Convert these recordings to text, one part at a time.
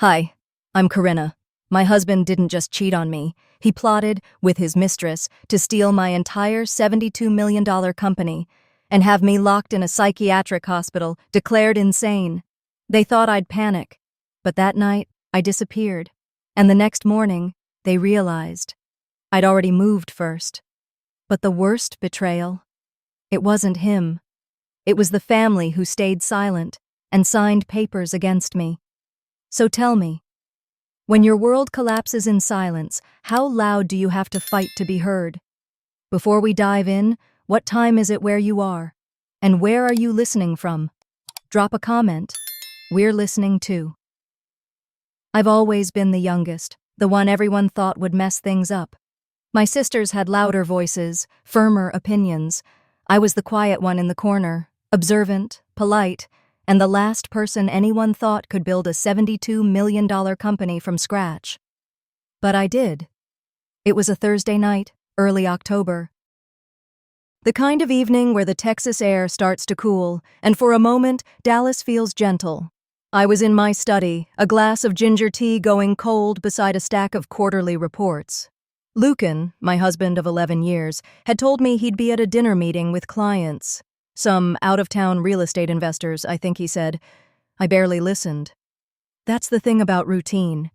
Hi, I'm Corinna. My husband didn't just cheat on me. He plotted, with his mistress, to steal my entire $72 million company and have me locked in a psychiatric hospital, declared insane. They thought I'd panic, but that night, I disappeared. And the next morning, they realized I'd already moved first. But the worst betrayal? It wasn't him. It was the family who stayed silent and signed papers against me. So tell me, when your world collapses in silence, how loud do you have to fight to be heard? Before we dive in, what time is it where you are? And where are you listening from? Drop a comment. We're listening too. I've always been the youngest, the one everyone thought would mess things up. My sisters had louder voices, firmer opinions. I was the quiet one in the corner, observant, polite, and the last person anyone thought could build a $72 million company from scratch. But I did. It was a Thursday night, early October. The kind of evening where the Texas air starts to cool, and for a moment, Dallas feels gentle. I was in my study, a glass of ginger tea going cold beside a stack of quarterly reports. Lucan, my husband of 11 years, had told me he'd be at a dinner meeting with clients. Some out-of-town real estate investors, I think he said. I barely listened. That's the thing about routine.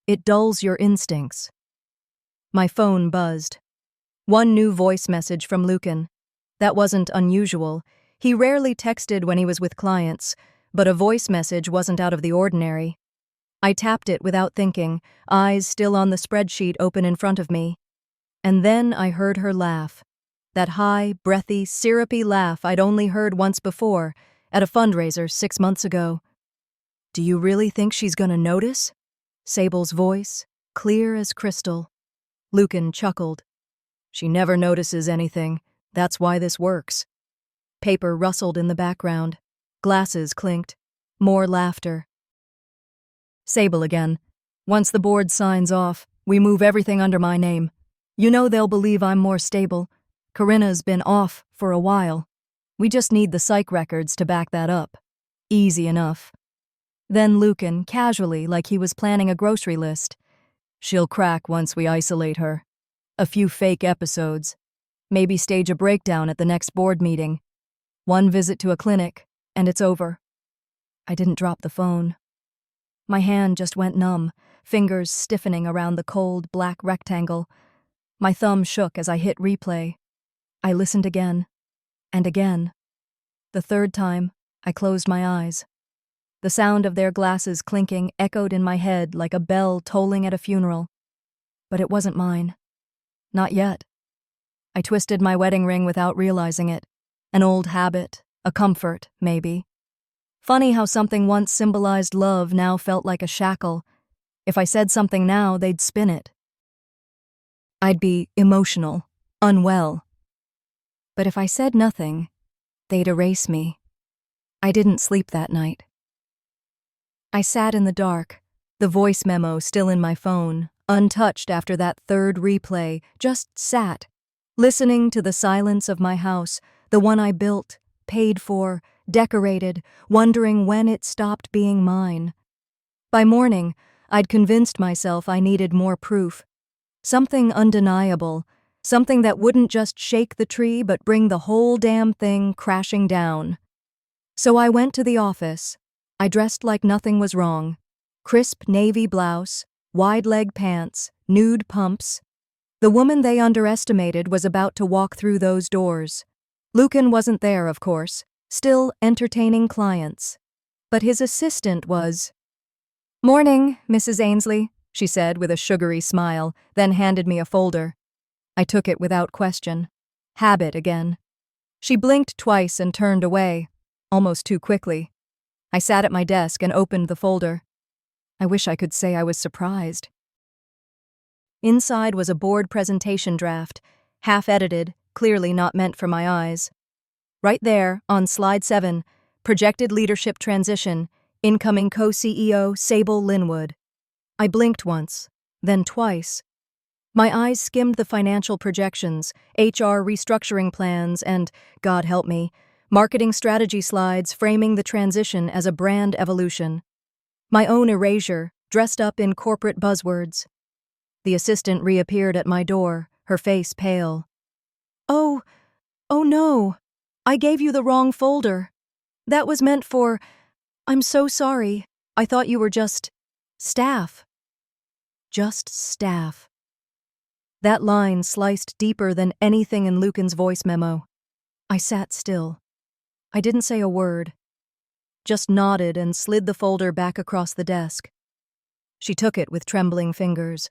It dulls your instincts. My phone buzzed. One new voice message from Lucan. That wasn't unusual. He rarely texted when he was with clients, but a voice message wasn't out of the ordinary. I tapped it without thinking, eyes still on the spreadsheet open in front of me. And then I heard her laugh. That high, breathy, syrupy laugh I'd only heard once before, at a fundraiser 6 months ago. Do you really think she's gonna notice? Sable's voice, clear as crystal. Lucan chuckled. She never notices anything. That's why this works. Paper rustled in the background. Glasses clinked. More laughter. Sable again. Once the board signs off, we move everything under my name. You know they'll believe I'm more stable. Corinna's been off for a while. We just need the psych records to back that up. Easy enough. Then Lucan, casually, like he was planning a grocery list. She'll crack once we isolate her. A few fake episodes. Maybe stage a breakdown at the next board meeting. One visit to a clinic, and it's over. I didn't drop the phone. My hand just went numb, fingers stiffening around the cold, black rectangle. My thumb shook as I hit replay. I listened again, and again. The third time, I closed my eyes. The sound of their glasses clinking echoed in my head like a bell tolling at a funeral. But it wasn't mine. Not yet. I twisted my wedding ring without realizing it. An old habit, a comfort, maybe. Funny how something once symbolized love now felt like a shackle. If I said something now, they'd spin it. I'd be emotional, unwell. But if I said nothing, they'd erase me. I didn't sleep that night. I sat in the dark, the voice memo still in my phone, untouched after that third replay, just sat, listening to the silence of my house, the one I built, paid for, decorated, wondering when it stopped being mine. By morning, I'd convinced myself I needed more proof. Something undeniable. Something that wouldn't just shake the tree but bring the whole damn thing crashing down. So I went to the office. I dressed like nothing was wrong. Crisp navy blouse, wide leg pants, nude pumps. The woman they underestimated was about to walk through those doors. Lucan wasn't there, of course, still entertaining clients. But his assistant was. "Morning, Mrs. Ainsley," she said with a sugary smile, then handed me a folder. I took it without question. Habit again. She blinked twice and turned away, almost too quickly. I sat at my desk and opened the folder. I wish I could say I was surprised. Inside was a board presentation draft, half-edited, clearly not meant for my eyes. Right there, on slide 7, projected leadership transition, incoming co-CEO Sable Linwood. I blinked once, then twice. My eyes skimmed the financial projections, HR restructuring plans, and, God help me, marketing strategy slides framing the transition as a brand evolution. My own erasure, dressed up in corporate buzzwords. The assistant reappeared at my door, her face pale. Oh no. I gave you the wrong folder. That was meant for... I'm so sorry. I thought you were just... staff. Just staff. That line sliced deeper than anything in Lucan's voice memo. I sat still. I didn't say a word. Just nodded and slid the folder back across the desk. She took it with trembling fingers.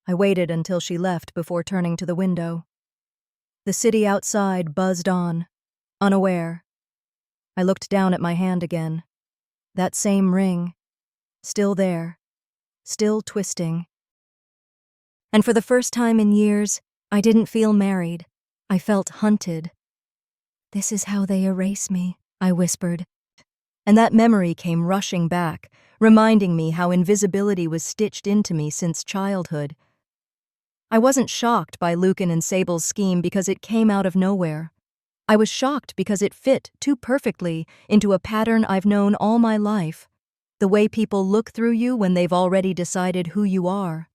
I waited until she left before turning to the window. The city outside buzzed on, unaware. I looked down at my hand again. That same ring, still there, still twisting. And for the first time in years, I didn't feel married. I felt hunted. This is how they erase me, I whispered. And that memory came rushing back, reminding me how invisibility was stitched into me since childhood. I wasn't shocked by Lucan and Sable's scheme because it came out of nowhere. I was shocked because it fit too perfectly into a pattern I've known all my life. The way people look through you when they've already decided who you are.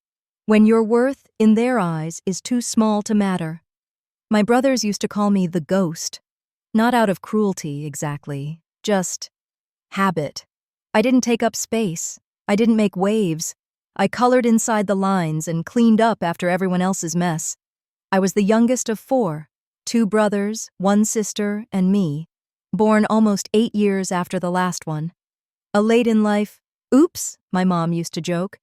When your worth, in their eyes, is too small to matter. My brothers used to call me the ghost. Not out of cruelty, exactly. Just habit. I didn't take up space. I didn't make waves. I colored inside the lines and cleaned up after everyone else's mess. I was the youngest of 4, 2 brothers, 1 sister, and me, born almost 8 years after the last one. A late-in-life, oops, my mom used to joke.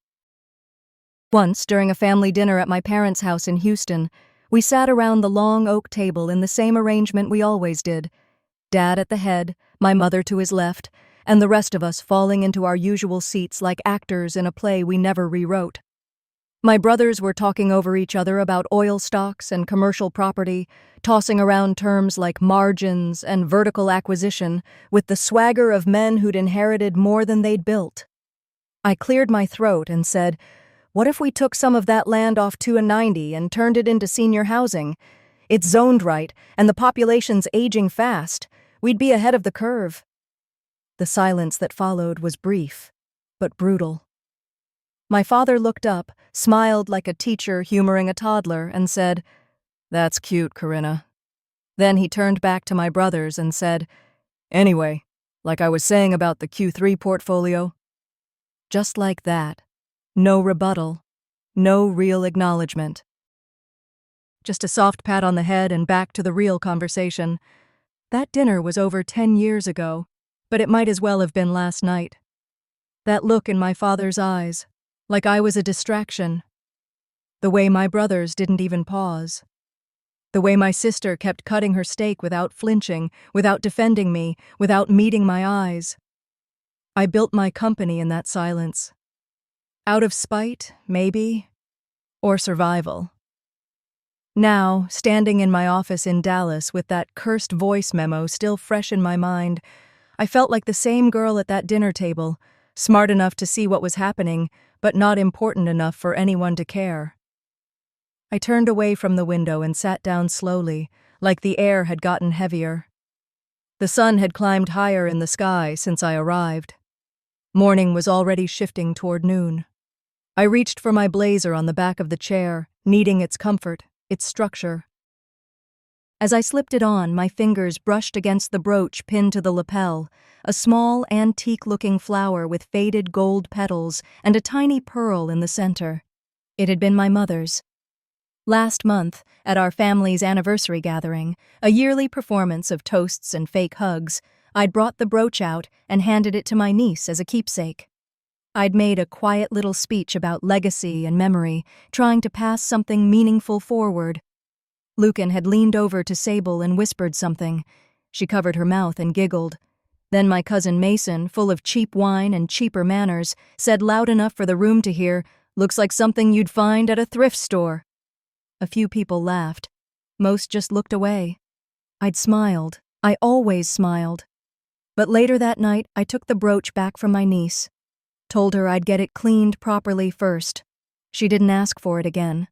Once, during a family dinner at my parents' house in Houston, we sat around the long oak table in the same arrangement we always did. Dad at the head, my mother to his left, and the rest of us falling into our usual seats like actors in a play we never rewrote. My brothers were talking over each other about oil stocks and commercial property, tossing around terms like margins and vertical acquisition with the swagger of men who'd inherited more than they'd built. I cleared my throat and said, "What if we took some of that land off 290 and turned it into senior housing? It's zoned right, and the population's aging fast. We'd be ahead of the curve." The silence that followed was brief, but brutal. My father looked up, smiled like a teacher humoring a toddler, and said, "That's cute, Corinna." Then he turned back to my brothers and said, "Anyway, like I was saying about the Q3 portfolio." Just like that. No rebuttal. No real acknowledgement. Just a soft pat on the head and back to the real conversation. That dinner was over 10 years ago, but it might as well have been last night. That look in my father's eyes, like I was a distraction. The way my brothers didn't even pause. The way my sister kept cutting her steak without flinching, without defending me, without meeting my eyes. I built my company in that silence. Out of spite, maybe, or survival. Now, standing in my office in Dallas with that cursed voice memo still fresh in my mind, I felt like the same girl at that dinner table, smart enough to see what was happening, but not important enough for anyone to care. I turned away from the window and sat down slowly, like the air had gotten heavier. The sun had climbed higher in the sky since I arrived. Morning was already shifting toward noon. I reached for my blazer on the back of the chair, needing its comfort, its structure. As I slipped it on, my fingers brushed against the brooch pinned to the lapel, a small, antique-looking flower with faded gold petals and a tiny pearl in the center. It had been my mother's. Last month, at our family's anniversary gathering, a yearly performance of toasts and fake hugs, I'd brought the brooch out and handed it to my niece as a keepsake. I'd made a quiet little speech about legacy and memory, trying to pass something meaningful forward. Lucan had leaned over to Sable and whispered something. She covered her mouth and giggled. Then my cousin Mason, full of cheap wine and cheaper manners, said loud enough for the room to hear, "Looks like something you'd find at a thrift store." A few people laughed. Most just looked away. I'd smiled. I always smiled. But later that night, I took the brooch back from my niece. Told her I'd get it cleaned properly first. She didn't ask for it again.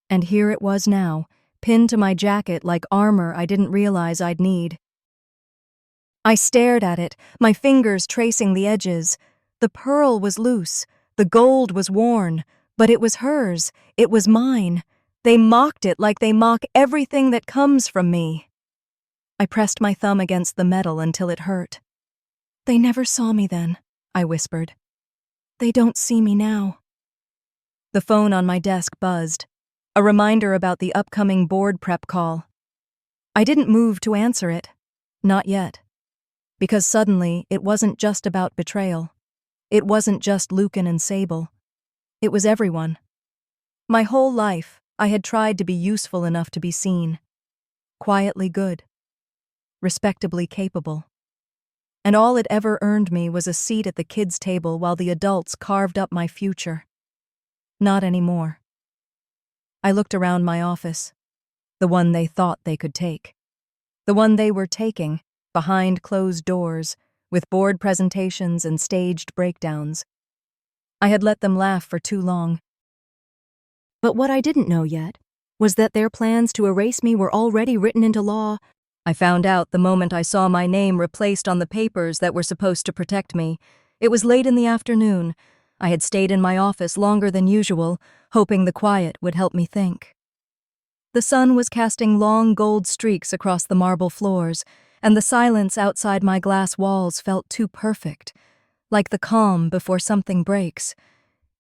And here it was now, pinned to my jacket like armor I didn't realize I'd need. I stared at it, my fingers tracing the edges. The pearl was loose, The gold was worn, but it was hers. It was mine. They mocked it like they mock everything that comes from me. I pressed my thumb against the metal until it hurt. "They never saw me then," I whispered. "They don't see me now." The phone on my desk buzzed, a reminder about the upcoming board prep call. I didn't move to answer it. Not yet. Because suddenly, it wasn't just about betrayal. It wasn't just Lucan and Sable. It was everyone. My whole life, I had tried to be useful enough to be seen. Quietly good. Respectably capable. And all it ever earned me was a seat at the kids' table while the adults carved up my future. Not anymore. I looked around my office. The one they thought they could take. The one they were taking, behind closed doors, with board presentations and staged breakdowns. I had let them laugh for too long. But what I didn't know yet was that their plans to erase me were already written into law. I found out the moment I saw my name replaced on the papers that were supposed to protect me. It was late in the afternoon. I had stayed in my office longer than usual, hoping the quiet would help me think. The sun was casting long gold streaks across the marble floors, and the silence outside my glass walls felt too perfect, like the calm before something breaks.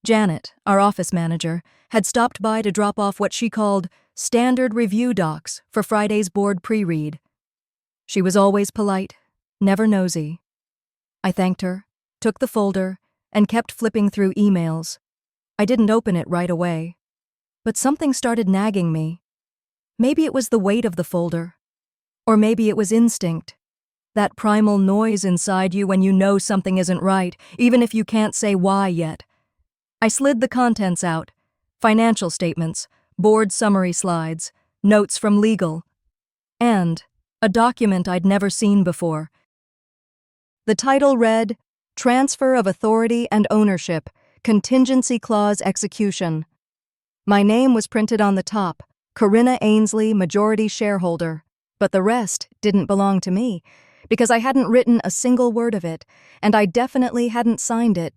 Janet, our office manager, had stopped by to drop off what she called standard review docs for Friday's board pre-read. She was always polite, never nosy. I thanked her, took the folder, and kept flipping through emails. I didn't open it right away. But something started nagging me. Maybe it was the weight of the folder. Or maybe it was instinct. That primal noise inside you when you know something isn't right, even if you can't say why yet. I slid the contents out. Financial statements, board summary slides, notes from legal, and a document I'd never seen before. The title read, Transfer of Authority and Ownership, Contingency Clause Execution. My name was printed on the top, Corinna Ainsley, majority shareholder, but the rest didn't belong to me, because I hadn't written a single word of it, and I definitely hadn't signed it.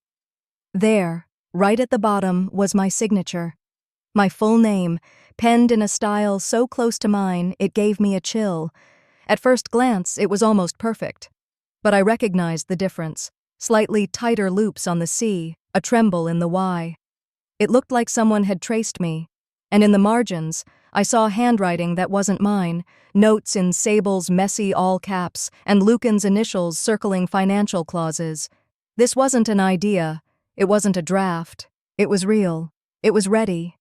There, right at the bottom, was my signature. My full name, penned in a style so close to mine, it gave me a chill. At first glance, it was almost perfect. But I recognized the difference. Slightly tighter loops on the C, a tremble in the Y. It looked like someone had traced me. And in the margins, I saw handwriting that wasn't mine, notes in Sable's messy all caps, and Lucan's initials circling financial clauses. This wasn't an idea. It wasn't a draft. It was real. It was ready.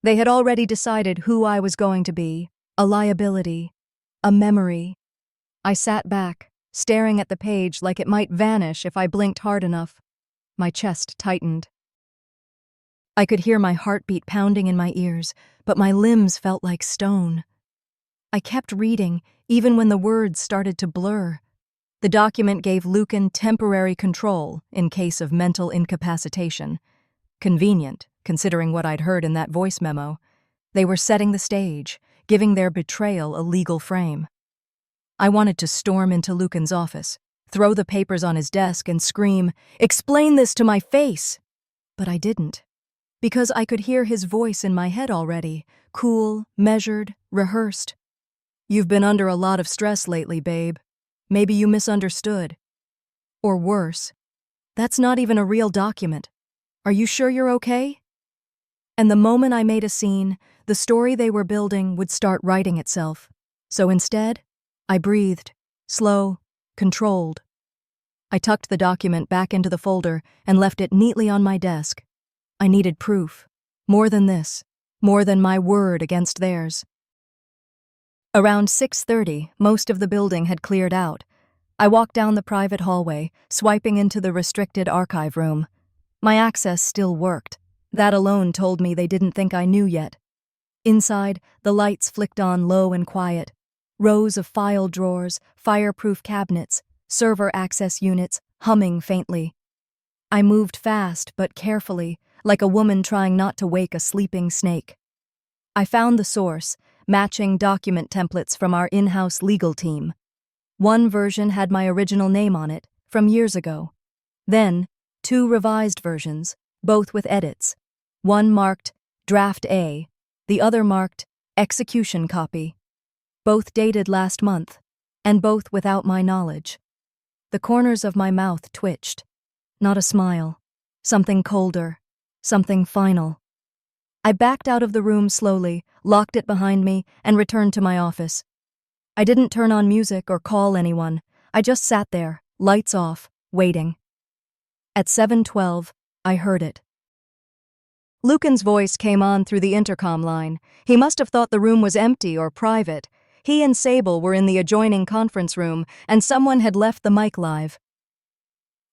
They had already decided who I was going to be, a liability, a memory. I sat back, staring at the page like it might vanish if I blinked hard enough. My chest tightened. I could hear my heartbeat pounding in my ears, but my limbs felt like stone. I kept reading, even when the words started to blur. The document gave Lucan temporary control in case of mental incapacitation. Convenient, considering what I'd heard in that voice memo. They were setting the stage, giving their betrayal a legal frame. I wanted to storm into Lucan's office, throw the papers on his desk and scream, "Explain this to my face!" But I didn't. Because I could hear his voice in my head already, cool, measured, rehearsed. "You've been under a lot of stress lately, babe. Maybe you misunderstood." Or worse, "That's not even a real document. Are you sure you're okay?" And the moment I made a scene, the story they were building would start writing itself. So instead, I breathed, slow, controlled. I tucked the document back into the folder and left it neatly on my desk. I needed proof. More than this. More than my word against theirs. Around 6:30, most of the building had cleared out. I walked down the private hallway, swiping into the restricted archive room. My access still worked. That alone told me they didn't think I knew yet. Inside, the lights flicked on low and quiet. Rows of file drawers, fireproof cabinets, server access units, humming faintly. I moved fast but carefully, like a woman trying not to wake a sleeping snake. I found the source, matching document templates from our in-house legal team. One version had my original name on it, from years ago. Then, 2 revised versions, both with edits. One marked Draft A, the other marked Execution Copy. Both dated last month, and both without my knowledge. The corners of my mouth twitched. Not a smile. Something colder. Something final. I backed out of the room slowly, locked it behind me, and returned to my office. I didn't turn on music or call anyone. I just sat there, lights off, waiting. At 7:12, I heard it. Lucan's voice came on through the intercom line. He must have thought the room was empty or private. He and Sable were in the adjoining conference room, and someone had left the mic live.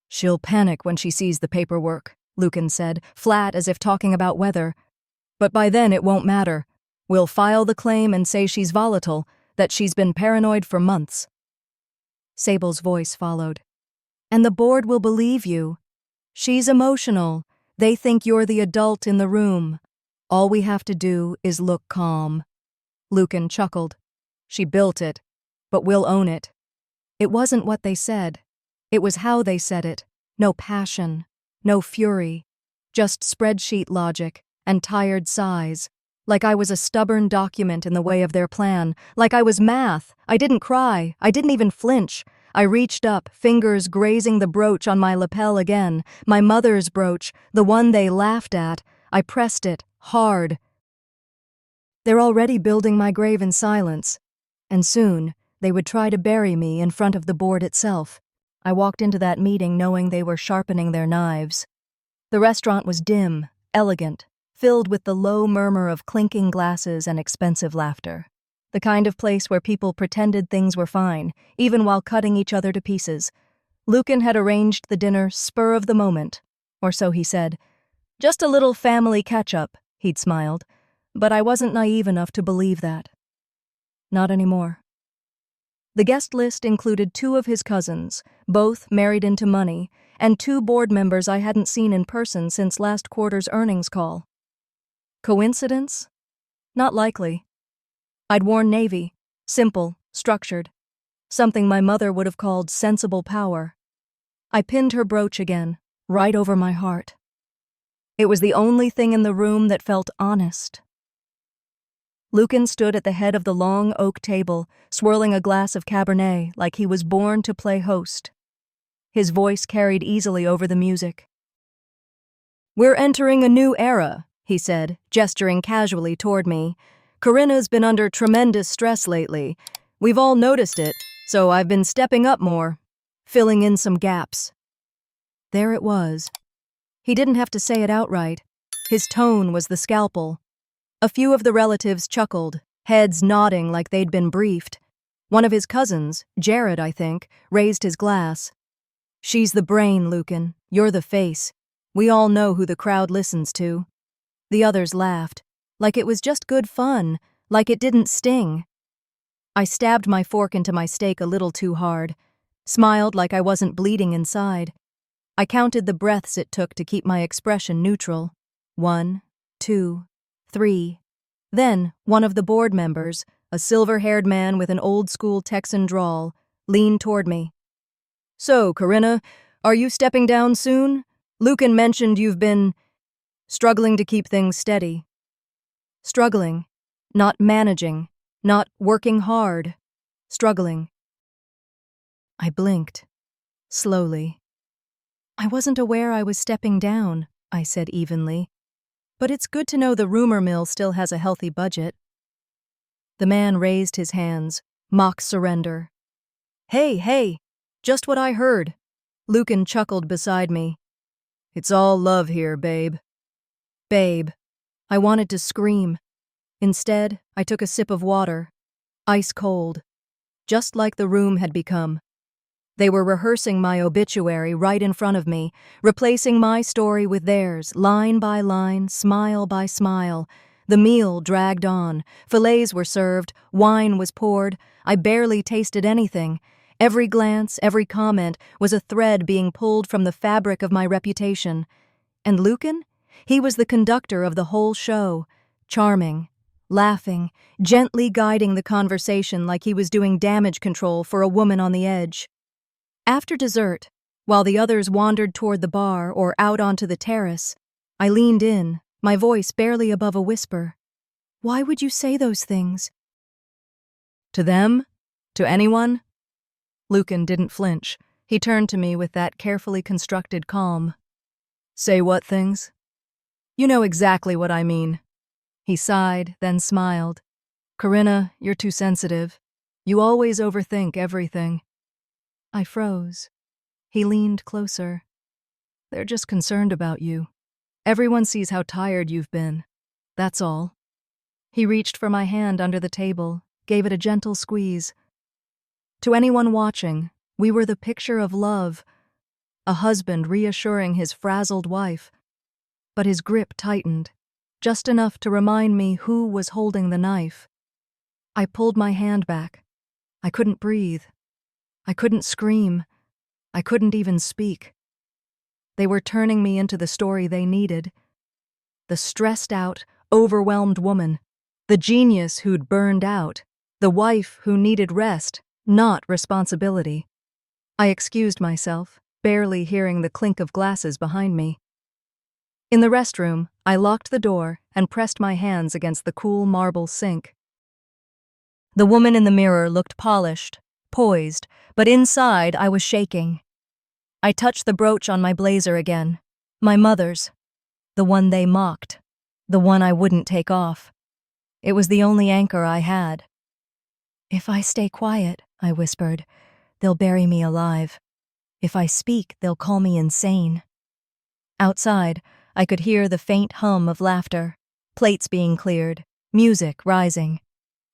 "She'll panic when she sees the paperwork," Lucan said, flat as if talking about weather. "But by then it won't matter. We'll file the claim and say she's volatile, that she's been paranoid for months." Sable's voice followed. "And the board will believe you. She's emotional. They think you're the adult in the room. All we have to do is look calm." Lucan chuckled. "She built it, but we'll own it." It wasn't what they said. It was how they said it. No passion, no fury, just spreadsheet logic and tired sighs. Like I was a stubborn document in the way of their plan. Like I was math. I didn't cry. I didn't even flinch. I reached up, fingers grazing the brooch on my lapel again. My mother's brooch, the one they laughed at. I pressed it, hard. They're already building my grave in silence. And soon, they would try to bury me in front of the board itself. I walked into that meeting knowing they were sharpening their knives. The restaurant was dim, elegant, filled with the low murmur of clinking glasses and expensive laughter. The kind of place where people pretended things were fine, even while cutting each other to pieces. Lucan had arranged the dinner spur of the moment, or so he said. Just a little family catch-up, he'd smiled, but I wasn't naive enough to believe that. Not anymore. The guest list included 2 of his cousins, both married into money, and 2 board members I hadn't seen in person since last quarter's earnings call. Coincidence? Not likely. I'd worn navy, simple, structured, something my mother would have called sensible power. I pinned her brooch again, right over my heart. It was the only thing in the room that felt honest. Lucan stood at the head of the long oak table, swirling a glass of Cabernet like he was born to play host. His voice carried easily over the music. "We're entering a new era," he said, gesturing casually toward me. "Corinna's been under tremendous stress lately. We've all noticed it, so I've been stepping up more, filling in some gaps." There it was. He didn't have to say it outright. His tone was the scalpel. A few of the relatives chuckled, heads nodding like they'd been briefed. One of his cousins, Jared, I think, raised his glass. "She's the brain, Lucan. You're the face. We all know who the crowd listens to." The others laughed, like it was just good fun, like it didn't sting. I stabbed my fork into my steak a little too hard, smiled like I wasn't bleeding inside. I counted the breaths it took to keep my expression neutral. 1, 2, 3. Then, one of the board members, a silver-haired man with an old-school Texan drawl, leaned toward me. "So, Corinna, are you stepping down soon? Lucan mentioned you've been struggling to keep things steady." Struggling, not managing, not working hard. Struggling. I blinked, slowly. "I wasn't aware I was stepping down," I said evenly. "But it's good to know the rumor mill still has a healthy budget." The man raised his hands, mock surrender. Hey, just what I heard." Lucan chuckled beside me. "It's all love here, babe." Babe. I wanted to scream. Instead, I took a sip of water. Ice cold. Just like the room had become. They were rehearsing my obituary right in front of me, replacing my story with theirs, line by line, smile by smile. The meal dragged on. Fillets were served. Wine was poured. I barely tasted anything. Every glance, every comment was a thread being pulled from the fabric of my reputation. And Lucan? He was the conductor of the whole show. Charming, laughing, gently guiding the conversation like he was doing damage control for a woman on the edge. After dessert, while the others wandered toward the bar or out onto the terrace, I leaned in, my voice barely above a whisper. Why would you say those things? To them? To anyone? Lucan didn't flinch. He turned to me with that carefully constructed calm. Say what things? You know exactly what I mean. He sighed, then smiled. Corinna, you're too sensitive. You always overthink everything. I froze. He leaned closer. They're just concerned about you. Everyone sees how tired you've been. That's all. He reached for my hand under the table, gave it a gentle squeeze. To anyone watching, we were the picture of love, a husband reassuring his frazzled wife. But his grip tightened, just enough to remind me who was holding the knife. I pulled my hand back. I couldn't breathe. I couldn't scream. I couldn't even speak. They were turning me into the story they needed. The stressed-out, overwhelmed woman. The genius who'd burned out. The wife who needed rest, not responsibility. I excused myself, barely hearing the clink of glasses behind me. In the restroom, I locked the door and pressed my hands against the cool marble sink. The woman in the mirror looked polished, poised, but inside I was shaking. I touched the brooch on my blazer again. My mother's. The one they mocked. The one I wouldn't take off. It was the only anchor I had. If I stay quiet, I whispered, they'll bury me alive. If I speak, they'll call me insane. Outside, I could hear the faint hum of laughter, plates being cleared, music rising.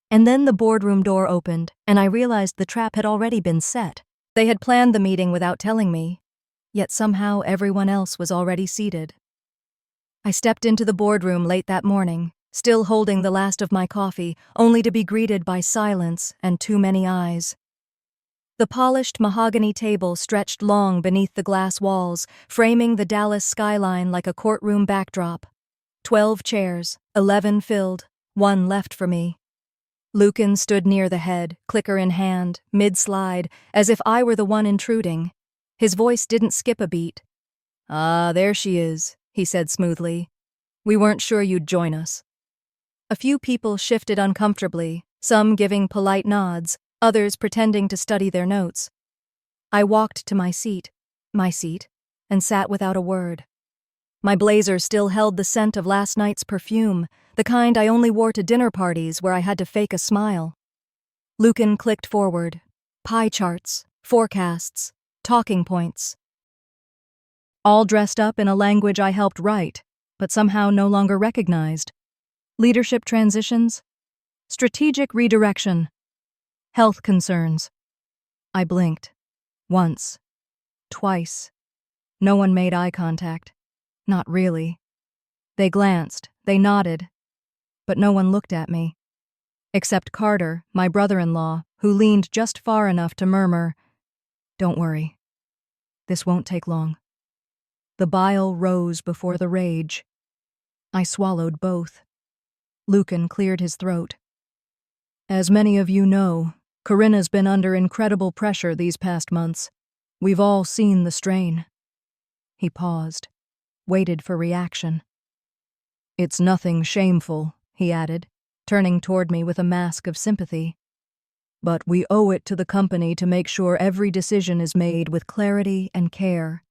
And then the boardroom door opened, and I realized the trap had already been set. They had planned the meeting without telling me, yet somehow everyone else was already seated. I stepped into the boardroom late that morning, still holding the last of my coffee, only to be greeted by silence and too many eyes. The polished mahogany table stretched long beneath the glass walls, framing the Dallas skyline like a courtroom backdrop. 12 chairs, 11 filled, 1 left for me. Lucan stood near the head, clicker in hand, mid-slide, as if I were the one intruding. His voice didn't skip a beat. "Ah, there she is," he said smoothly. "We weren't sure you'd join us." A few people shifted uncomfortably, some giving polite nods, others pretending to study their notes. I walked to my seat, and sat without a word. My blazer still held the scent of last night's perfume, the kind I only wore to dinner parties where I had to fake a smile. Lucan clicked forward. Pie charts, forecasts, talking points. All dressed up in a language I helped write, but somehow no longer recognized. Leadership transitions, strategic redirection, health concerns. I blinked. Once. Twice. No one made eye contact. Not really. They glanced, they nodded, but no one looked at me. Except Carter, my brother-in-law, who leaned just far enough to murmur, "Don't worry. This won't take long." The bile rose before the rage. I swallowed both. Lucan cleared his throat. "As many of you know, Corinna's been under incredible pressure these past months. We've all seen the strain." He paused, waited for reaction. "It's nothing shameful," he added, turning toward me with a mask of sympathy. "But we owe it to the company to make sure every decision is made with clarity and care."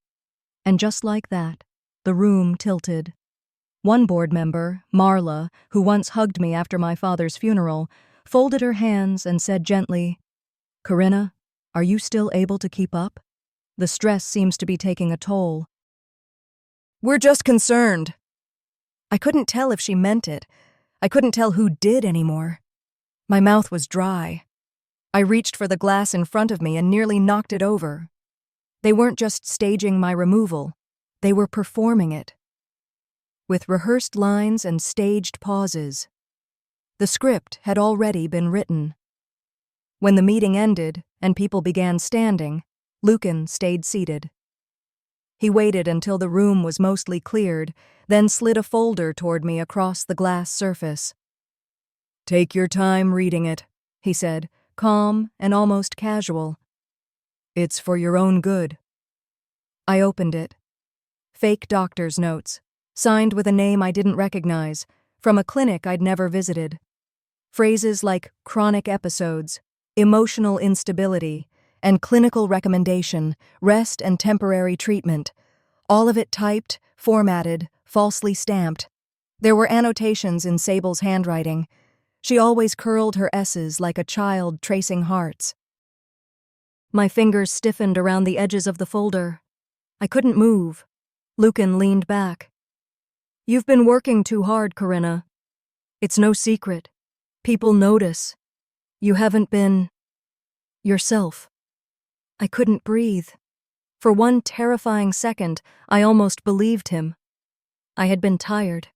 And just like that, the room tilted. One board member, Marla, who once hugged me after my father's funeral, folded her hands and said gently, "Corinna, are you still able to keep up? The stress seems to be taking a toll." "We're just concerned." I couldn't tell if she meant it. I couldn't tell who did anymore. My mouth was dry. I reached for the glass in front of me and nearly knocked it over. They weren't just staging my removal. They were performing it. With rehearsed lines and staged pauses. The script had already been written. When the meeting ended and people began standing, Lucan stayed seated. He waited until the room was mostly cleared, then slid a folder toward me across the glass surface. "Take your time reading it," he said, calm and almost casual. "It's for your own good." I opened it. Fake doctor's notes. signed with a name I didn't recognize, from a clinic I'd never visited. Phrases like chronic episodes, emotional instability, and clinical recommendation, rest and temporary treatment, all of it typed, formatted, falsely stamped. There were annotations in Sable's handwriting. She always curled her S's like a child tracing hearts. My fingers stiffened around the edges of the folder. I couldn't move. Lucan leaned back. "You've been working too hard, Corinna. It's no secret. People notice. You haven't been yourself." I couldn't breathe. For one terrifying second, I almost believed him. I had been tired.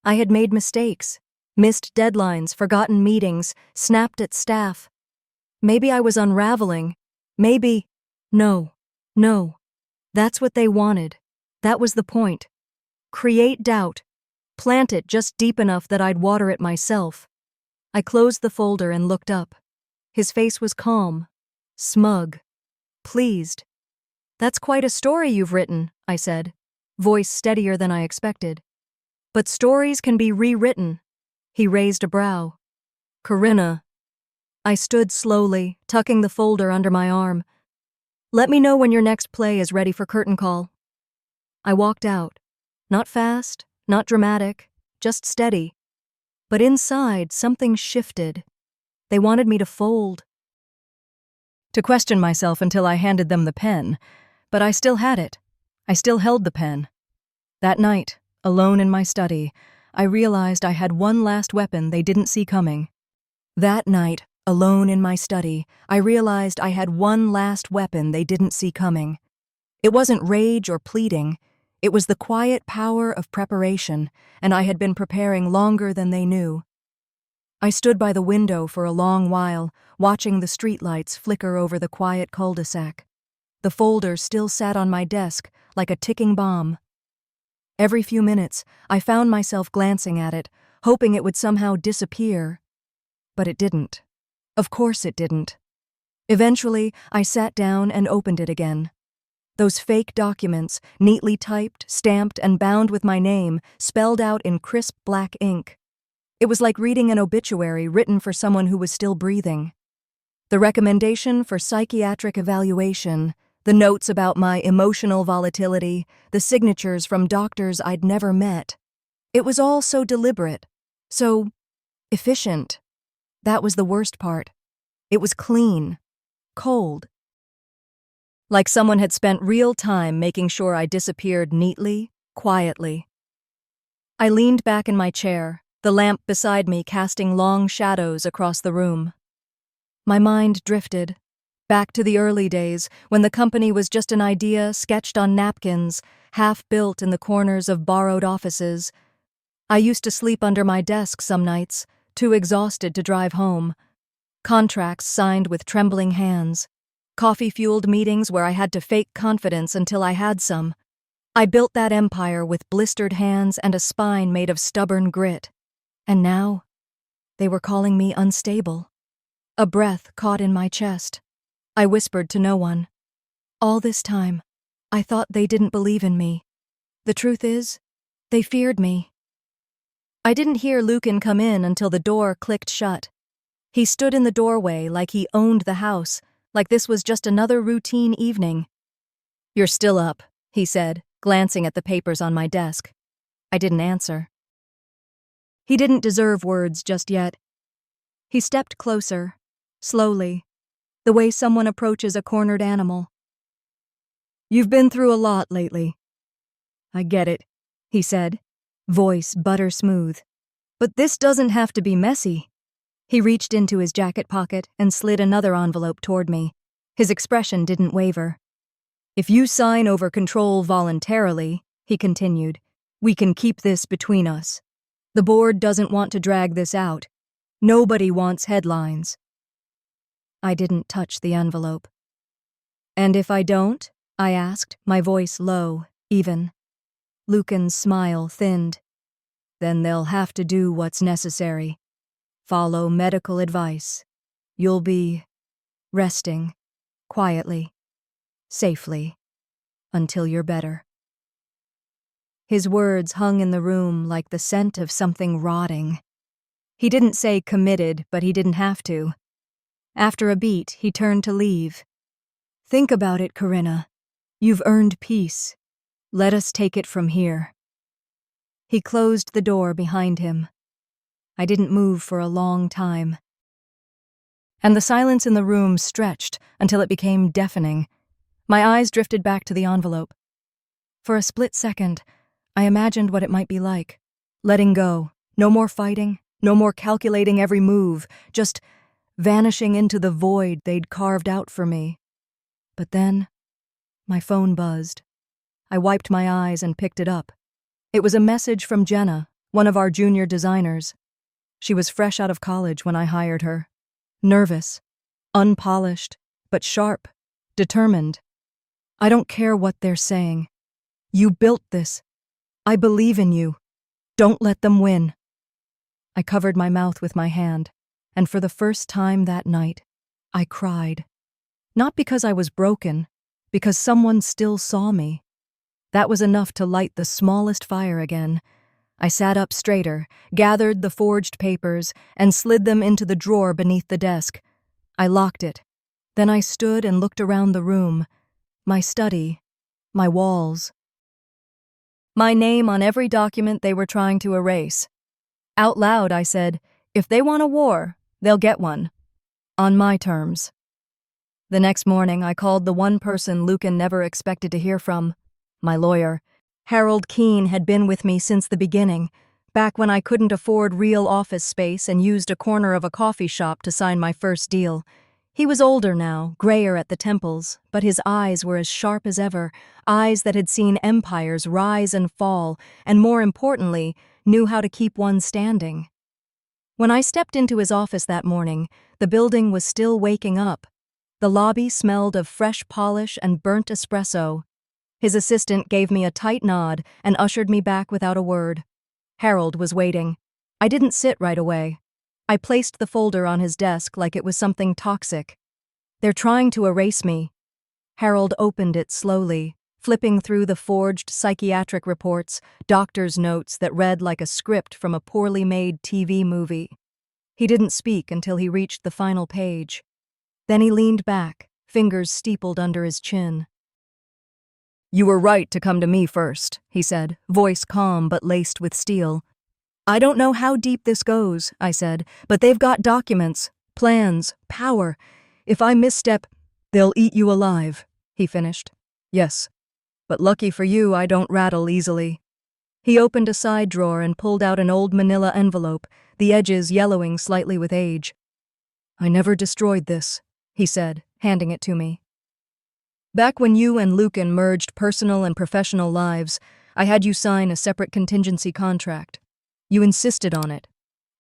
I had made mistakes, missed deadlines, forgotten meetings, snapped at staff. Maybe I was unraveling. Maybe. No. That's what they wanted. That was the point. Create doubt. Plant it just deep enough that I'd water it myself. I closed the folder and looked up. His face was calm, smug, pleased. "That's quite a story you've written," I said, voice steadier than I expected. "But stories can be rewritten." He raised a brow. "Corinna." I stood slowly, tucking the folder under my arm. "Let me know when your next play is ready for curtain call." I walked out. Not fast, not dramatic, just steady. But inside, something shifted. They wanted me to fold. To question myself until I handed them the pen, but I still had it. I still held the pen. That night, alone in my study, I realized I had one last weapon they didn't see coming. That night, alone in my study, I realized I had one last weapon they didn't see coming. It wasn't rage or pleading. It was the quiet power of preparation, and I had been preparing longer than they knew. I stood by the window for a long while, watching the streetlights flicker over the quiet cul-de-sac. The folder still sat on my desk like a ticking bomb. Every few minutes, I found myself glancing at it, hoping it would somehow disappear. But it didn't. Of course it didn't. Eventually, I sat down and opened it again. Those fake documents, neatly typed, stamped, and bound with my name, spelled out in crisp black ink. It was like reading an obituary written for someone who was still breathing. The recommendation for psychiatric evaluation, the notes about my emotional volatility, the signatures from doctors I'd never met. It was all so deliberate, so efficient. That was the worst part. It was clean, cold. Like someone had spent real time making sure I disappeared neatly, quietly. I leaned back in my chair, the lamp beside me casting long shadows across the room. My mind drifted, back to the early days when the company was just an idea sketched on napkins, half-built in the corners of borrowed offices. I used to sleep under my desk some nights, too exhausted to drive home. Contracts signed with trembling hands. Coffee-fueled meetings where I had to fake confidence until I had some. I built that empire with blistered hands and a spine made of stubborn grit. And now, they were calling me unstable. A breath caught in my chest. I whispered to no one. All this time, I thought they didn't believe in me. The truth is, they feared me. I didn't hear Lucan come in until the door clicked shut. He stood in the doorway like he owned the house, like this was just another routine evening. "You're still up," he said, glancing at the papers on my desk. I didn't answer. He didn't deserve words just yet. He stepped closer, slowly, the way someone approaches a cornered animal. "You've been through a lot lately." "I get it," he said, voice butter smooth. "But this doesn't have to be messy." He reached into his jacket pocket and slid another envelope toward me. His expression didn't waver. "If you sign over control voluntarily," he continued, "we can keep this between us. The board doesn't want to drag this out. Nobody wants headlines." I didn't touch the envelope. "And if I don't?" I asked, my voice low, even. Lucan's smile thinned. "Then they'll have to do what's necessary. Follow medical advice. You'll be resting, quietly, safely, until you're better." His words hung in the room like the scent of something rotting. He didn't say committed, but he didn't have to. After a beat, he turned to leave. Think about it, Corinna. You've earned peace. Let us take it from here. He closed the door behind him. I didn't move for a long time. And the silence in the room stretched until it became deafening. My eyes drifted back to the envelope. For a split second, I imagined what it might be like. Letting go. No more fighting. No more calculating every move. Just vanishing into the void they'd carved out for me. But then, my phone buzzed. I wiped my eyes and picked it up. It was a message from Jenna, one of our junior designers. She was fresh out of college when I hired her. Nervous, unpolished, but sharp, determined. I don't care what they're saying. You built this. I believe in you. Don't let them win. I covered my mouth with my hand, and for the first time that night, I cried. Not because I was broken, because someone still saw me. That was enough to light the smallest fire again. I sat up straighter, gathered the forged papers, and slid them into the drawer beneath the desk. I locked it. Then I stood and looked around the room. My study, my walls. My name on every document they were trying to erase. Out loud, I said, if they want a war, they'll get one. On my terms. The next morning, I called the one person Lucan never expected to hear from, my lawyer. Harold Keene had been with me since the beginning, back when I couldn't afford real office space and used a corner of a coffee shop to sign my first deal. He was older now, grayer at the temples, but his eyes were as sharp as ever, eyes that had seen empires rise and fall, and more importantly, knew how to keep one standing. When I stepped into his office that morning, the building was still waking up. The lobby smelled of fresh polish and burnt espresso. His assistant gave me a tight nod and ushered me back without a word. Harold was waiting. I didn't sit right away. I placed the folder on his desk like it was something toxic. They're trying to erase me. Harold opened it slowly, flipping through the forged psychiatric reports, doctor's notes that read like a script from a poorly made TV movie. He didn't speak until he reached the final page. Then he leaned back, fingers steepled under his chin. You were right to come to me first, he said, voice calm but laced with steel. I don't know how deep this goes, I said, but they've got documents, plans, power. If I misstep, they'll eat you alive, he finished. Yes, but lucky for you, I don't rattle easily. He opened a side drawer and pulled out an old manila envelope, the edges yellowing slightly with age. I never destroyed this, he said, handing it to me. Back when you and Lucan merged personal and professional lives, I had you sign a separate contingency contract. You insisted on it.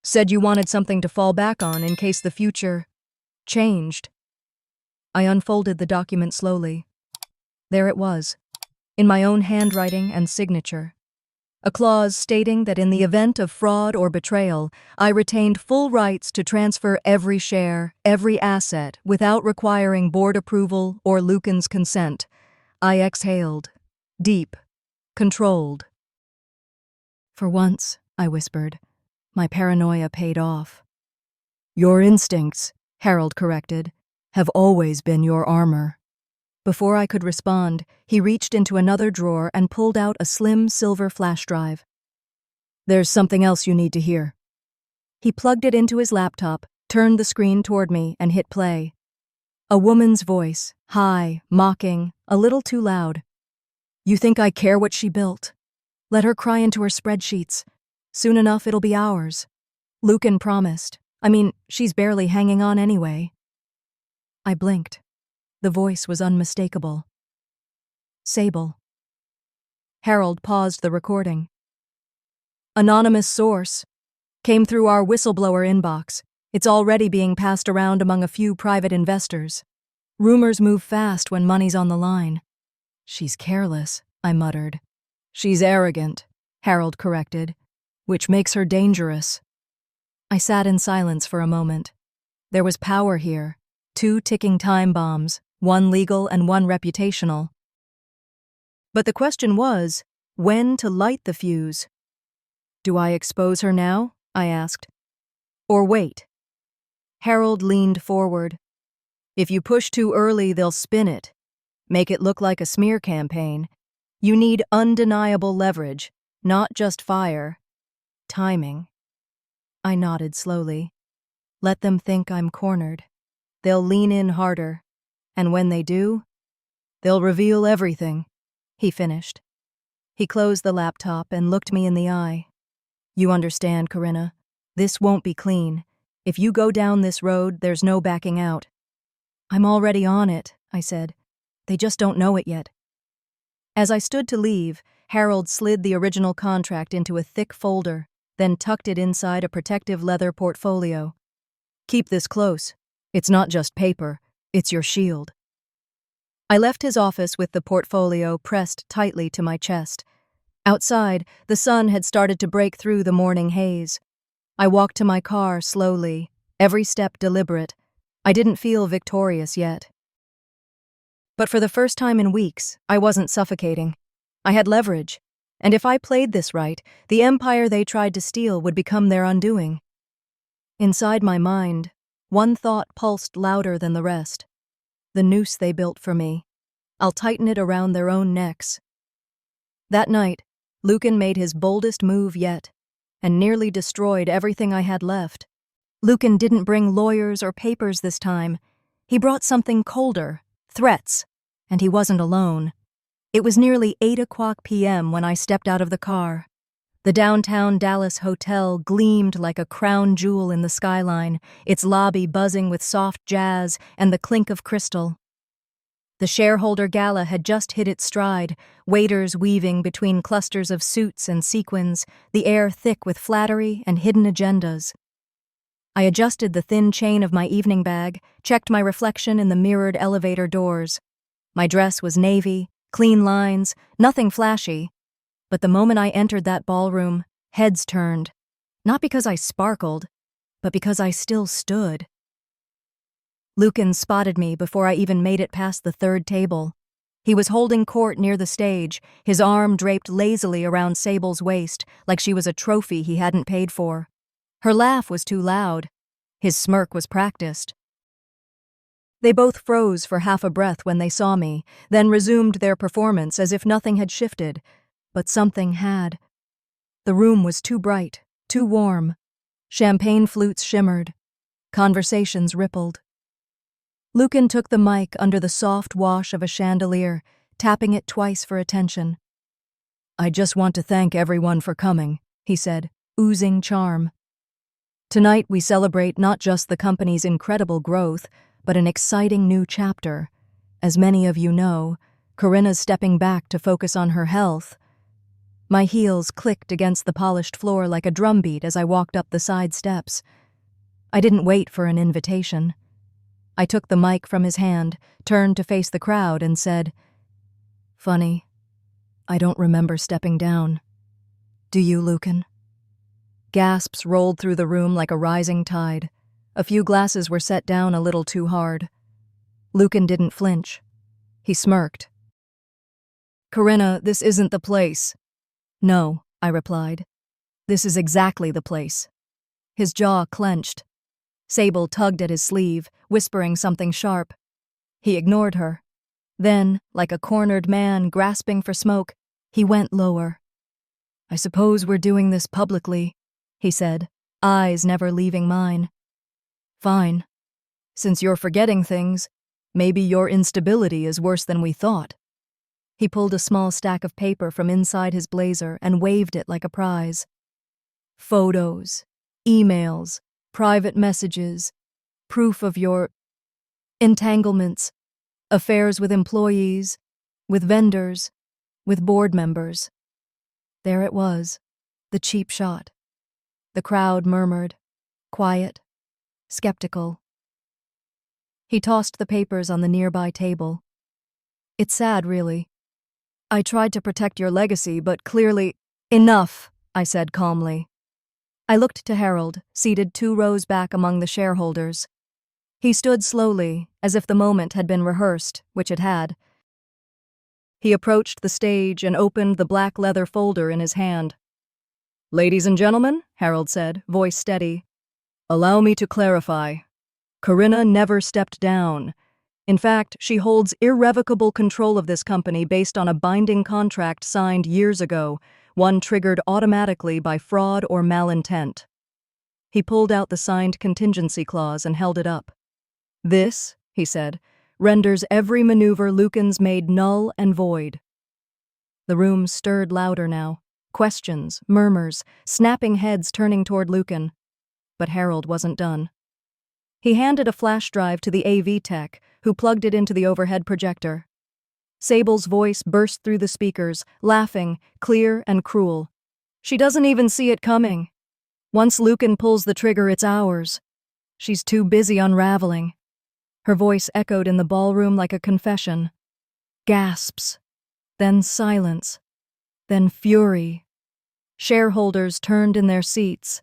Said you wanted something to fall back on in case the future changed. I unfolded the document slowly. There it was, in my own handwriting and signature. A clause stating that in the event of fraud or betrayal, I retained full rights to transfer every share, every asset, without requiring board approval or Lucan's consent. I exhaled. Deep. Controlled. For once, I whispered, my paranoia paid off. Your instincts, Harold corrected, have always been your armor. Before I could respond, he reached into another drawer and pulled out a slim silver flash drive. There's something else you need to hear. He plugged it into his laptop, turned the screen toward me, and hit play. A woman's voice, high, mocking, a little too loud. You think I care what she built? Let her cry into her spreadsheets. Soon enough it'll be ours. Lucan promised. She's barely hanging on anyway. I blinked. The voice was unmistakable. Sable. Harold paused the recording. Anonymous source. Came through our whistleblower inbox. It's already being passed around among a few private investors. Rumors move fast when money's on the line. She's careless, I muttered. She's arrogant, Harold corrected, which makes her dangerous. I sat in silence for a moment. There was power here, 2 ticking time bombs, one legal and one reputational. But the question was, when to light the fuse. Do I expose her now? I asked. Or wait? Harold leaned forward. If you push too early, they'll spin it. Make it look like a smear campaign. You need undeniable leverage, not just fire. Timing. I nodded slowly. Let them think I'm cornered. They'll lean in harder. And when they do, they'll reveal everything, he finished. He closed the laptop and looked me in the eye. You understand, Corinna. This won't be clean. If you go down this road, there's no backing out. I'm already on it, I said. They just don't know it yet. As I stood to leave, Harold slid the original contract into a thick folder, then tucked it inside a protective leather portfolio. Keep this close. It's not just paper, it's your shield. I left his office with the portfolio pressed tightly to my chest. Outside, the sun had started to break through the morning haze. I walked to my car slowly, every step deliberate. I didn't feel victorious yet. But for the first time in weeks, I wasn't suffocating. I had leverage, and if I played this right, the empire they tried to steal would become their undoing. Inside my mind, one thought pulsed louder than the rest. The noose they built for me. I'll tighten it around their own necks. That night, Lucan made his boldest move yet, and nearly destroyed everything I had left. Lucan didn't bring lawyers or papers this time. He brought something colder, threats, and he wasn't alone. It was nearly 8:00 p.m. when I stepped out of the car. The downtown Dallas hotel gleamed like a crown jewel in the skyline, its lobby buzzing with soft jazz and the clink of crystal. The shareholder gala had just hit its stride, waiters weaving between clusters of suits and sequins, the air thick with flattery and hidden agendas. I adjusted the thin chain of my evening bag, checked my reflection in the mirrored elevator doors. My dress was navy, clean lines, nothing flashy. But the moment I entered that ballroom, heads turned. Not because I sparkled, but because I still stood. Lucan spotted me before I even made it past the third table. He was holding court near the stage, his arm draped lazily around Sable's waist, like she was a trophy he hadn't paid for. Her laugh was too loud. His smirk was practiced. They both froze for half a breath when they saw me, then resumed their performance as if nothing had shifted. But something had. The room was too bright, too warm. Champagne flutes shimmered. Conversations rippled. Lucan took the mic under the soft wash of a chandelier, tapping it twice for attention. I just want to thank everyone for coming, he said, oozing charm. Tonight we celebrate not just the company's incredible growth, but an exciting new chapter. As many of you know, Corinna's stepping back to focus on her health. My heels clicked against the polished floor like a drumbeat as I walked up the side steps. I didn't wait for an invitation. I took the mic from his hand, turned to face the crowd, and said, Funny, I don't remember stepping down. Do you, Lucan? Gasps rolled through the room like a rising tide. A few glasses were set down a little too hard. Lucan didn't flinch. He smirked. Corinna, this isn't the place. No, I replied. This is exactly the place. His jaw clenched. Sable tugged at his sleeve, whispering something sharp. He ignored her. Then, like a cornered man grasping for smoke, he went lower. I suppose we're doing this publicly, he said, eyes never leaving mine. Fine. Since you're forgetting things, maybe your instability is worse than we thought. He pulled a small stack of paper from inside his blazer and waved it like a prize. Photos, emails, private messages, proof of your entanglements, affairs with employees, with vendors, with board members. There it was, the cheap shot. The crowd murmured, quiet, skeptical. He tossed the papers on the nearby table. It's sad, really. I tried to protect your legacy, but clearly— Enough, I said calmly. I looked to Harold, seated 2 rows back among the shareholders. He stood slowly, as if the moment had been rehearsed, which it had. He approached the stage and opened the black leather folder in his hand. "Ladies and gentlemen," Harold said, voice steady, "allow me to clarify. Corinna never stepped down. In fact, she holds irrevocable control of this company based on a binding contract signed years ago, one triggered automatically by fraud or malintent." He pulled out the signed contingency clause and held it up. "This," he said, "renders every maneuver Lucan's made null and void." The room stirred louder now. Questions, murmurs, snapping heads turning toward Lucan. But Harold wasn't done. He handed a flash drive to the AV tech, who plugged it into the overhead projector. Sable's voice burst through the speakers, laughing, clear and cruel. "She doesn't even see it coming. Once Lucan pulls the trigger, it's ours. She's too busy unraveling." Her voice echoed in the ballroom like a confession. Gasps. Then silence. Then fury. Shareholders turned in their seats.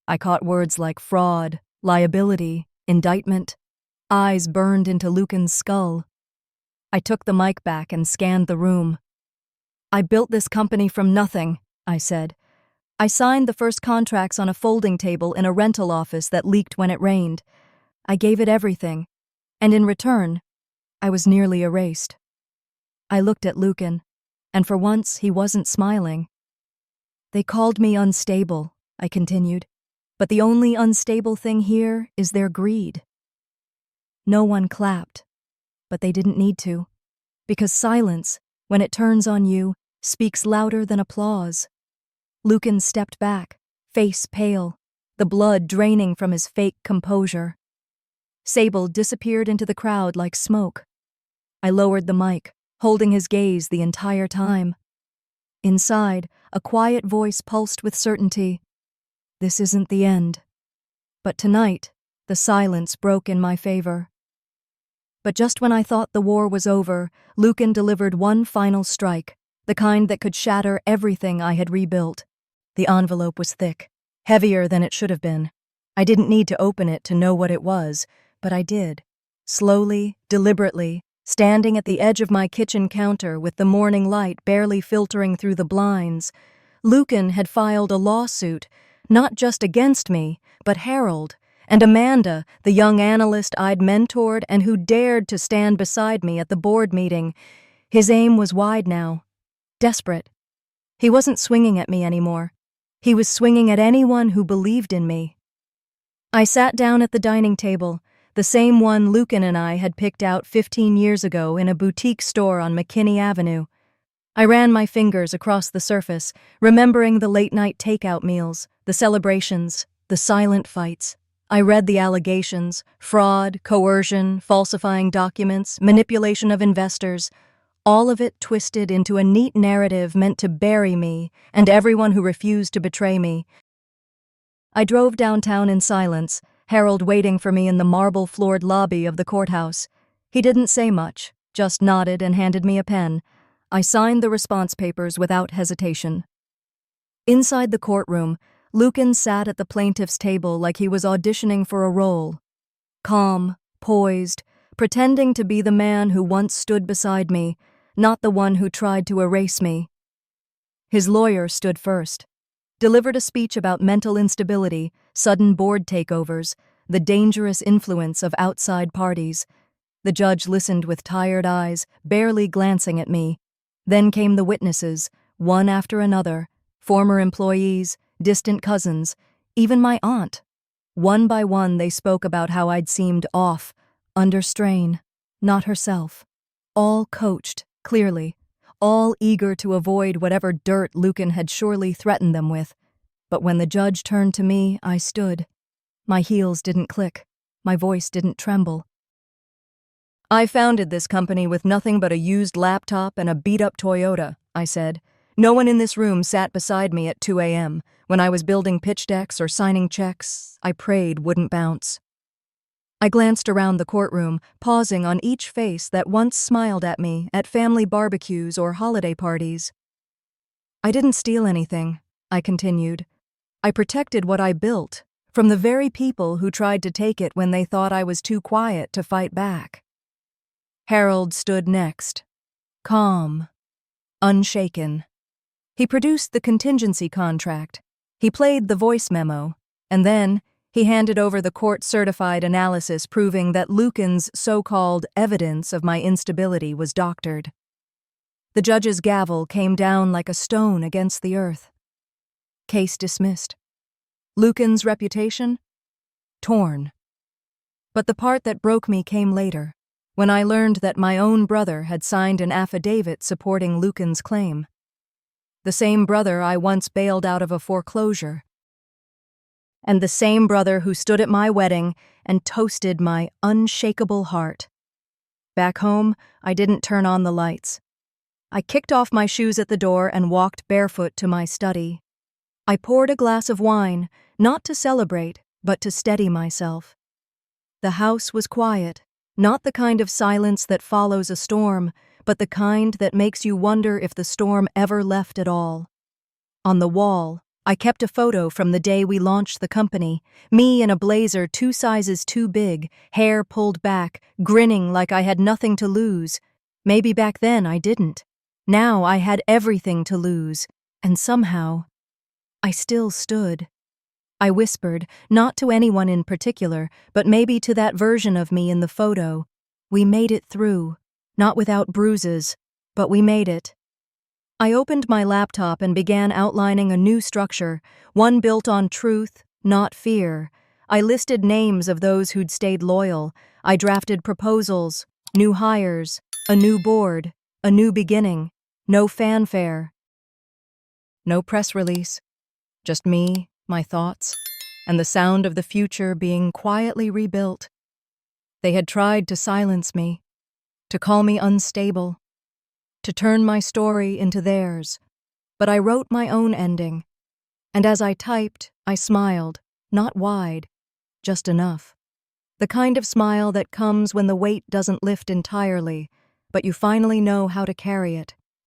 I caught words like fraud, liability, indictment. Eyes burned into Lucan's skull. I took the mic back and scanned the room. "I built this company from nothing," I said. "I signed the first contracts on a folding table in a rental office that leaked when it rained. I gave it everything, and in return, I was nearly erased." I looked at Lucan, and for once he wasn't smiling. "They called me unstable," I continued, "but the only unstable thing here is their greed." No one clapped, but they didn't need to, because silence, when it turns on you, speaks louder than applause. Lucan stepped back, face pale, the blood draining from his fake composure. Sable disappeared into the crowd like smoke. I lowered the mic, holding his gaze the entire time. Inside, a quiet voice pulsed with certainty. This isn't the end. But tonight, the silence broke in my favor. But just when I thought the war was over, Lucan delivered one final strike, the kind that could shatter everything I had rebuilt. The envelope was thick, heavier than it should have been. I didn't need to open it to know what it was, but I did. Slowly, deliberately, standing at the edge of my kitchen counter with the morning light barely filtering through the blinds, Lucan had filed a lawsuit, not just against me, but Harold, and Amanda, the young analyst I'd mentored and who dared to stand beside me at the board meeting. His aim was wide now, desperate. He wasn't swinging at me anymore. He was swinging at anyone who believed in me. I sat down at the dining table, the same one Lucan and I had picked out 15 years ago in a boutique store on McKinney Avenue. I ran my fingers across the surface, remembering the late-night takeout meals, the celebrations, the silent fights. I read the allegations: fraud, coercion, falsifying documents, manipulation of investors, all of it twisted into a neat narrative meant to bury me and everyone who refused to betray me. I drove downtown in silence, Harold waiting for me in the marble-floored lobby of the courthouse. He didn't say much, just nodded and handed me a pen. I signed the response papers without hesitation. Inside the courtroom, Lucan sat at the plaintiff's table like he was auditioning for a role. Calm, poised, pretending to be the man who once stood beside me, not the one who tried to erase me. His lawyer stood first, delivered a speech about mental instability, sudden board takeovers, the dangerous influence of outside parties. The judge listened with tired eyes, barely glancing at me. Then came the witnesses, one after another, former employees, distant cousins, even my aunt. One by one they spoke about how I'd seemed off, under strain, not herself. All coached, clearly, all eager to avoid whatever dirt Lucan had surely threatened them with. But when the judge turned to me, I stood. My heels didn't click. My voice didn't tremble. "I founded this company with nothing but a used laptop and a beat-up Toyota," I said. "No one in this room sat beside me at 2 a.m. When I was building pitch decks or signing checks, I prayed wouldn't bounce." I glanced around the courtroom, pausing on each face that once smiled at me at family barbecues or holiday parties. "I didn't steal anything," I continued. "I protected what I built, from the very people who tried to take it when they thought I was too quiet to fight back." Harold stood next. calm, unshaken. He produced the contingency contract. He played the voice memo. And then he handed over the court-certified analysis proving that Lucan's so-called evidence of my instability was doctored. The judge's gavel came down like a stone against the earth. Case dismissed. Lucan's reputation? Torn. But the part that broke me came later, when I learned that my own brother had signed an affidavit supporting Lucan's claim. The same brother I once bailed out of a foreclosure. And the same brother who stood at my wedding and toasted my unshakable heart. Back home, I didn't turn on the lights. I kicked off my shoes at the door and walked barefoot to my study. I poured a glass of wine, not to celebrate, but to steady myself. The house was quiet, not the kind of silence that follows a storm, but the kind that makes you wonder if the storm ever left at all. On the wall, I kept a photo from the day we launched the company, me in a blazer 2 sizes too big, hair pulled back, grinning like I had nothing to lose. Maybe back then I didn't. Now I had everything to lose, and somehow, I still stood. I whispered, not to anyone in particular, but maybe to that version of me in the photo. We made it through. Not without bruises, but we made it. I opened my laptop and began outlining a new structure, one built on truth, not fear. I listed names of those who'd stayed loyal. I drafted proposals, new hires, a new board, a new beginning, no fanfare. No press release, just me, my thoughts, and the sound of the future being quietly rebuilt. They had tried to silence me, to call me unstable, to turn my story into theirs, but I wrote my own ending. And as I typed, I smiled, not wide, just enough. The kind of smile that comes when the weight doesn't lift entirely, but you finally know how to carry it.